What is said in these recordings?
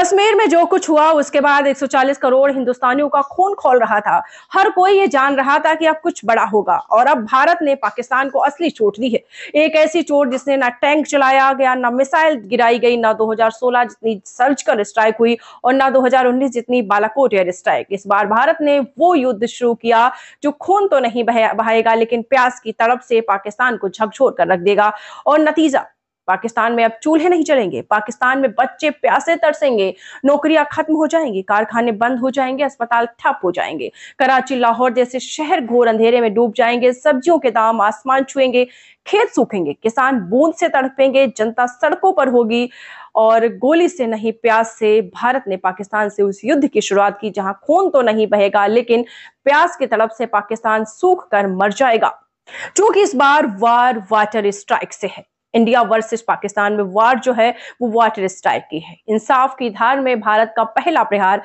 कश्मीर में जो कुछ हुआ उसके बाद 140 करोड़ हिंदुस्तानियों का खून खौल रहा था। हर कोई ये जान रहा था कि अब कुछ बड़ा होगा और अब भारत ने पाकिस्तान को असली चोट दी है। एक ऐसी चोट जिसने ना टैंक चलाया गया, ना मिसाइल गिराई गई, ना 2016 जितनी सर्जिकल स्ट्राइक हुई और ना 2019 जितनी बालाकोट एयर स्ट्राइक। इस बार भारत ने वो युद्ध शुरू किया जो खून तो नहीं बहाएगा लेकिन प्यास की तड़प से पाकिस्तान को झकझोर कर रख देगा। और नतीजा, पाकिस्तान में अब चूल्हे नहीं चलेंगे, पाकिस्तान में बच्चे प्यासे तरसेंगे, नौकरियां खत्म हो जाएंगी, कारखाने बंद हो जाएंगे, अस्पताल ठप हो जाएंगे, कराची लाहौर जैसे शहर घोर अंधेरे में डूब जाएंगे, सब्जियों के दाम आसमान छुएंगे, खेत सूखेंगे, किसान बूंद से तड़पेंगे, जनता सड़कों पर होगी। और गोली से नहीं, प्यास से भारत ने पाकिस्तान से उस युद्ध की शुरुआत की जहां खून तो नहीं बहेगा लेकिन प्यास की तड़प से पाकिस्तान सूख कर मर जाएगा। क्योंकि इस बार वार वाटर स्ट्राइक से है। इंडिया वर्सेस पाकिस्तान में वार जो है वो वाटर स्ट्राइक की है। इंसाफ की धार में भारत का पहला प्रहार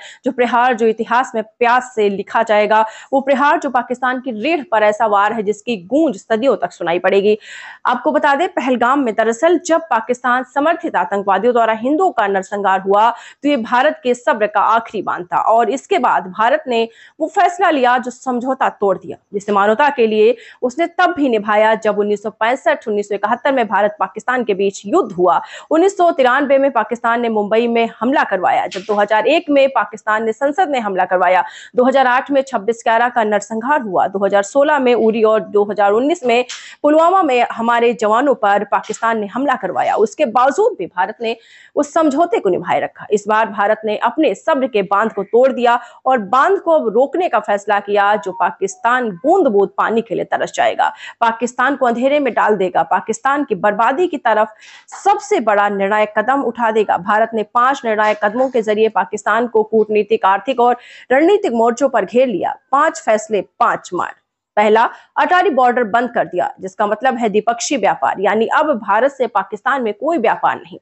जो इतिहास में प्यास से लिखा जाएगा, वो प्रहार जो पाकिस्तान की रीढ़ पर ऐसा वार है जिसकी गूंज सदियों तक सुनाई पड़ेगी। आपको बता दें, पहलगाम में दरअसल जब पाकिस्तान समर्थित आतंकवादियों द्वारा हिंदुओं का नरसंहार हुआ तो ये भारत के सब्र का आखिरी बांध था। और इसके बाद भारत ने वो फैसला लिया जो समझौता तोड़ दिया, जिसे मानवता के लिए उसने तब भी निभाया जब 1965-1971 में भारत पाकिस्तान के बीच युद्ध हुआ। 1993 में पाकिस्तान ने मुंबई में हमला करवाया, जब 2001 में पाकिस्तान ने संसद में हमला करवाया, 2008 में 26/11 का नरसंहार हुआ, 2016 में उरी और 2019 में पुलवामा में हमारे जवानों पर पाकिस्तान ने हमला करवाया। उसके बावजूद भी भारत ने उस समझौते को निभाए रखा। इस बार भारत ने अपने सब्र के बांध को तोड़ दिया और बांध को अब रोकने का फैसला किया जो पाकिस्तान बूंद बूंद पानी के लिए तरस जाएगा, पाकिस्तान को अंधेरे में डाल देगा, पाकिस्तान की बर्बादी की तरफ सबसे बड़ा निर्णायक कदम उठा देगा। भारत ने 5 निर्णायक कदमों के जरिए पाकिस्तान को कूटनीतिक, आर्थिक और रणनीतिक मोर्चों पर घेर लिया। 5 फैसले 5 मार। पहला, अटारी बॉर्डर बंद कर दिया, जिसका मतलब है द्विपक्षीय व्यापार, यानी अब भारत से पाकिस्तान में कोई व्यापार नहीं,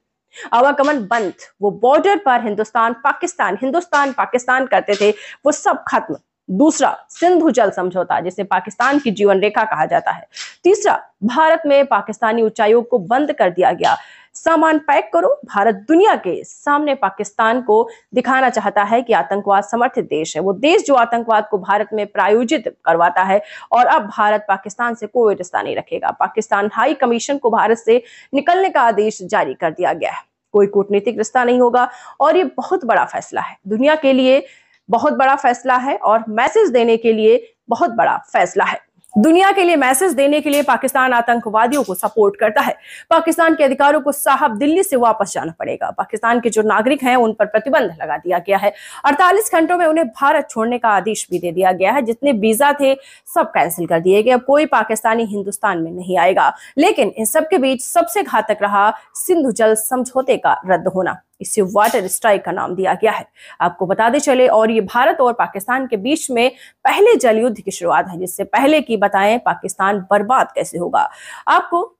आवागमन बंद। वो बॉर्डर पर हिंदुस्तान पाकिस्तान करते थे, वो सब खत्म। दूसरा, सिंधु जल समझौता, जिसे पाकिस्तान की जीवन रेखा कहा जाता है। तीसरा, भारत में पाकिस्तानी उच्चायोग को बंद कर दिया गया। सामान पैक करो, भारत दुनिया के सामने पाकिस्तान को दिखाना चाहता है कि आतंकवाद समर्थित देश है, वो देश जो आतंकवाद को भारत में प्रायोजित करवाता है। और अब भारत पाकिस्तान से कोई रिश्ता नहीं रखेगा। पाकिस्तान हाई कमीशन को भारत से निकलने का आदेश जारी कर दिया गया है। कोई कूटनीतिक रिश्ता नहीं होगा। और ये बहुत बड़ा फैसला है, दुनिया के लिए बहुत बड़ा फैसला है और मैसेज देने के लिए बहुत बड़ा फैसला है। दुनिया के लिए मैसेज देने के लिए पाकिस्तान आतंकवादियों को सपोर्ट करता है। पाकिस्तान के अधिकारों को साहब दिल्ली से वापस जाना पड़ेगा। पाकिस्तान के जो नागरिक हैं उन पर प्रतिबंध लगा दिया गया है। 48 घंटों में उन्हें भारत छोड़ने का आदेश भी दे दिया गया है। जितने वीजा थे सब कैंसिल कर दिए गए। अब कोई पाकिस्तानी हिंदुस्तान में नहीं आएगा। लेकिन इन सबके बीच सबसे घातक रहा सिंधु जल समझौते का रद्द होना। इसे वाटर स्ट्राइक का नाम दिया गया है। आपको बताते चले, और ये भारत और पाकिस्तान के बीच में पहले जल युद्ध की शुरुआत है। जिससे पहले की बताएं पाकिस्तान बर्बाद कैसे होगा, आपको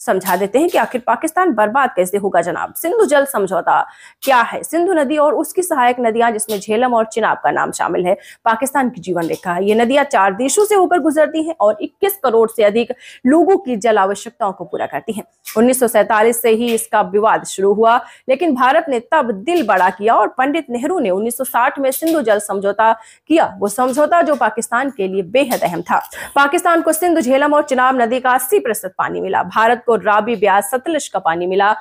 समझा देते हैं कि आखिर पाकिस्तान बर्बाद कैसे होगा जनाब। सिंधु जल समझौता क्या है? सिंधु नदी और उसकी सहायक नदियां, जिसमें झेलम और चिनाब का नाम शामिल है, पाकिस्तान की जीवन रेखा है। ये नदियां 4 देशों से होकर गुजरती हैं और 21 करोड़ से अधिक लोगों की जल आवश्यकताओं को पूरा करती हैं। 1947 से ही इसका विवाद शुरू हुआ, लेकिन भारत ने तब दिल बड़ा किया और पंडित नेहरू ने 1960 में सिंधु जल समझौता किया। वो समझौता जो पाकिस्तान के लिए बेहद अहम था। पाकिस्तान को सिंधु, झेलम और चिनाब नदी का 80% पानी मिला। भारत को रावी, ब्यास, सतलज का पानी मिला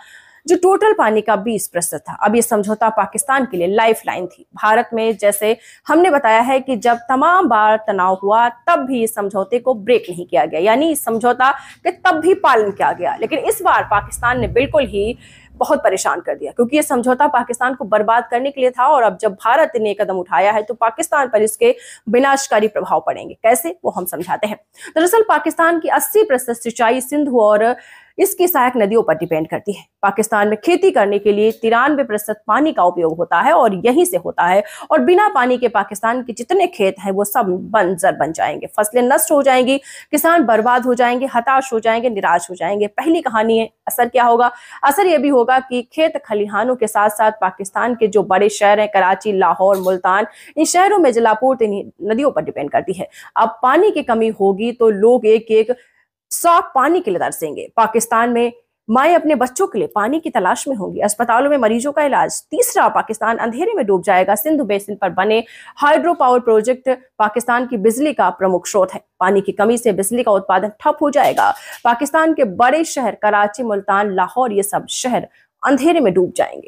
जो टोटल पानी का 20% था। अब ये समझौता पाकिस्तान के लिए लाइफलाइन थी। भारत में, जैसे हमने बताया है कि जब तमाम बार तनाव हुआ तब भी इस समझौते को ब्रेक नहीं किया गया, यानी इस समझौता के तब भी पालन किया गया। लेकिन इस बार पाकिस्तान ने बिल्कुल ही बहुत परेशान कर दिया, क्योंकि ये समझौता पाकिस्तान को बर्बाद करने के लिए था। और अब जब भारत ने कदम उठाया है तो पाकिस्तान पर इसके विनाशकारी प्रभाव पड़ेंगे। कैसे, वो हम समझाते हैं। दरअसल पाकिस्तान की 80% सिंचाई सिंधु और इसकी सहायक नदियों पर डिपेंड करती है। पाकिस्तान में खेती करने के लिए 93% पानी का उपयोग होता है और यहीं से होता है। और बिना पानी के पाकिस्तान के जितने खेत हैं वो सब बंजर बन जाएंगे, फसलें नष्ट हो जाएंगी, किसान बर्बाद हो जाएंगे, हताश हो जाएंगे, निराश हो जाएंगे। पहली कहानी है, असर क्या होगा? असर यह भी होगा कि खेत खलिहानों के साथ साथ पाकिस्तान के जो बड़े शहर हैं, कराची, लाहौर, मुल्तान, इन शहरों में जलापूर्ति नदियों पर डिपेंड करती है। अब पानी की कमी होगी तो लोग एक एक साफ पानी के लिए तरसेंगे। पाकिस्तान में माएं अपने बच्चों के लिए पानी की तलाश में होंगी, अस्पतालों में मरीजों का इलाज। तीसरा, पाकिस्तान अंधेरे में डूब जाएगा। सिंधु बेसिन पर बने हाइड्रो पावर प्रोजेक्ट पाकिस्तान की बिजली का प्रमुख स्रोत है। पानी की कमी से बिजली का उत्पादन ठप हो जाएगा। पाकिस्तान के बड़े शहर कराची, मुल्तान, लाहौर, ये सब शहर अंधेरे में डूब जाएंगे।